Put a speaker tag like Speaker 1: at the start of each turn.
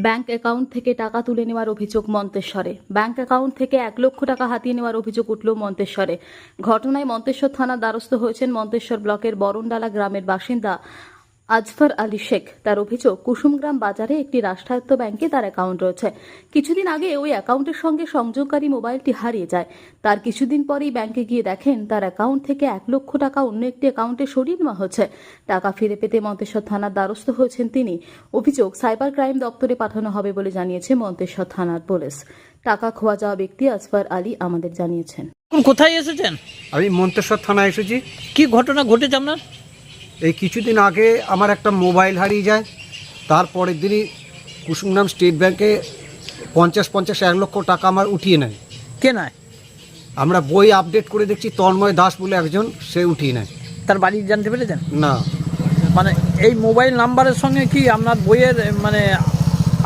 Speaker 1: Bank account থেকে টাকা তুলে নেওয়ার অভিযোগ মন্তেশ্বরে। ব্যাংক অ্যাকাউন্ট থেকে 1 লক্ষ টাকা হাতিয়ে নেওয়ার অভিযোগ উঠল মন্তেশ্বরে। ঘটনায় মন্তেশ্বর থানার দ্বারস্থ হয়েছেন মন্তেশ্বর ব্লকের বরণডালা গ্রামের বাসিন্দা আজফর আলী শেখ। তার অভিযোগ, কুসুমগ্রাম বাজারে একটি রাষ্ট্রায়ত্ত ব্যাংকে তার অ্যাকাউন্ট রয়েছে। কিছুদিন আগে ওই অ্যাকাউন্টের সঙ্গে সংযোগকারী মোবাইলটি হারিয়ে যায়। তার কিছুদিন পরেই ব্যাংকে গিয়ে দেখেন তার অ্যাকাউন্ট থেকে 1 লক্ষ টাকা অন্য একটি অ্যাকাউন্টে সরিয়ে নেওয়া হচ্ছে। টাকা ফিরে পেতে মন্তেশ্বর থানার দ্বারস্থ হয়েছেন তিনি। অভিযোগ, সাইবার ক্রাইম দপ্তরে পাঠানো হবে বলে জানিয়েছে মন্তেশ্বর থানার পুলিশ। টাকা খোয়া যাওয়া ব্যক্তি আজফর আলী আমাদের জানিয়েছেন।
Speaker 2: কোথায় এসেছেন?
Speaker 3: আমি মন্তেশ্বর থানায় এসেছি।
Speaker 2: কি ঘটনা ঘটেছে আপনার?
Speaker 3: এই কিছুদিন আগে আমার একটা মোবাইল হারিয়ে যায়। তারপরের দিনই কুসুমগ্রাম স্টেট ব্যাংকে 50-1 লক্ষ টাকা আমার উঠিয়ে নেয়।
Speaker 2: কে নয়?
Speaker 3: আমরা বই আপডেট করে দেখছি তন্ময় দাস বলে একজন, সে উঠিয়ে নেয়।
Speaker 2: তার বাড়ি জানতে পেরেছেন?
Speaker 3: না,
Speaker 2: মানে এই মোবাইল নাম্বারের সঙ্গে কি আপনার বইয়ের মানে